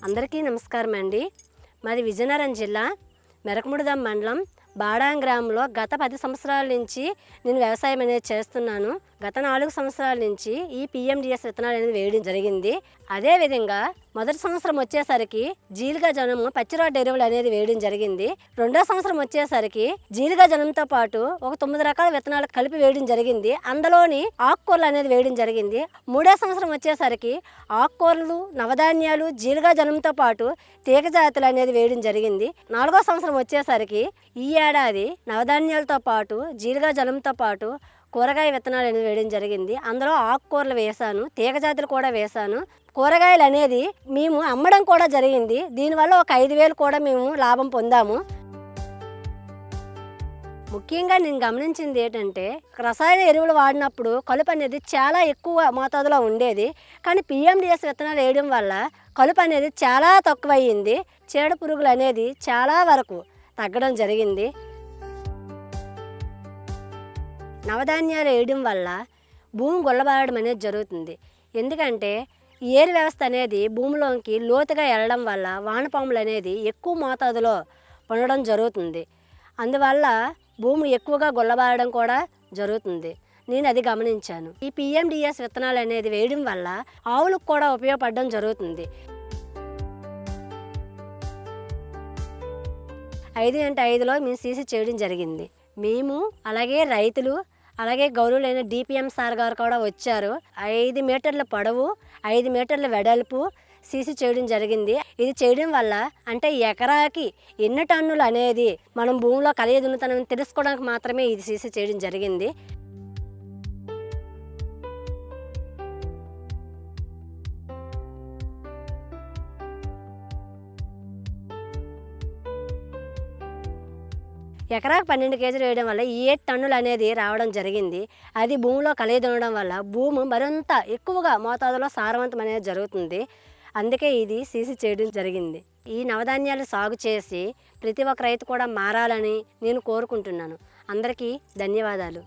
అందరికీ నమస్కారం అండి. మాది విజయనగరం జిల్లా మెరకముడిదాం మండలం బాడాం గ్రామంలో గత 10 సంవత్సరాల నుంచి నేను వ్యవసాయం అనేది చేస్తున్నాను. గత 4 సంవత్సరాల నుంచి ఈ పిఎండిఎస్ విత్తనాలు అనేది వేయడం జరిగింది. అదేవిధంగా మొదటి సంవత్సరం వచ్చేసరికి జీలుగా జనము పచ్చిరొట్ట ఎరువులు అనేది వేయడం జరిగింది. రెండో సంవత్సరం వచ్చేసరికి జీలుగా జనంతో పాటు ఒక 9 రకాల విత్తనాలు కలిపి వేయడం జరిగింది. అందులోని ఆకుకూరలు అనేది వేయడం జరిగింది. మూడో సంవత్సరం వచ్చేసరికి ఆకుకూరలు, నవధాన్యాలు, జీలుగా జనంతో పాటు తీగ జాతులు అనేది వేయడం జరిగింది. నాలుగో సంవత్సరం వచ్చేసరికి ఈ ఏడాది నవధాన్యాలతో పాటు జీలుగా జనంతో పాటు కూరగాయ విత్తనాలు అనేది వేయడం జరిగింది. అందులో ఆకుకూరలు వేశాను, తీగ జాతులు కూడా వేశాను. కూరగాయలు అనేది మేము అమ్మడం కూడా జరిగింది. దీనివల్ల ఒక 5,000 కూడా మేము లాభం పొందాము. ముఖ్యంగా నేను గమనించింది ఏంటంటే రసాయన ఎరువులు వాడినప్పుడు కలుపు అనేది చాలా ఎక్కువ మోతాదులో ఉండేది. కానీ పిఎండిఎస్ విత్తనాలు వేయడం వల్ల కలుపు అనేది చాలా తక్కువయ్యింది. చీడ పురుగులు అనేది చాలా వరకు తగ్గడం జరిగింది. నవధాన్యాలు వేయడం వల్ల భూమి గుల్లబారడం అనేది జరుగుతుంది. ఎందుకంటే ఏరు వ్యవస్థ అనేది భూమిలోకి లోతుగా వెళ్ళడం వల్ల వానపాములు అనేది ఎక్కువ మోతాదులో ఉండడం జరుగుతుంది. అందువల్ల భూమి ఎక్కువగా గుల్లబారడం కూడా జరుగుతుంది. నేను అది గమనించాను. ఈ పిఎండిఎస్ విత్తనాలు అనేది వేయడం వల్ల ఆవులకు కూడా ఉపయోగపడడం జరుగుతుంది. 5x5లో మేము సీసీ చేయడం జరిగింది. మేము అలాగే రైతులు అలాగే గౌరవులైన డిపిఎం సార్ గారు కూడా వచ్చారు. 5 మీటర్ల పొడవు, 5 మీటర్ల వెడల్పు సీసీ చేయడం జరిగింది. ఇది చేయడం వల్ల అంటే ఎకరాకి ఎన్ని టన్నులు అనేది మనం భూమిలో కలిగి దున్నుతానని తెలుసుకోవడానికి మాత్రమే ఇది సీసీ చేయడం జరిగింది. ఎకరాకు 12 కేజీలు వేయడం వల్ల 7 టన్నులు అనేది రావడం జరిగింది. అది భూమిలో కలిగి దున్నడం వల్ల భూమి మరింత ఎక్కువగా మోతాదులో సారవంతం అనేది జరుగుతుంది. అందుకే ఇది సీసీ చేయడం జరిగింది. ఈ నవధాన్యాలు సాగు చేసి ప్రతి ఒక్క రైతు కూడా మారాలని నేను కోరుకుంటున్నాను. అందరికీ ధన్యవాదాలు.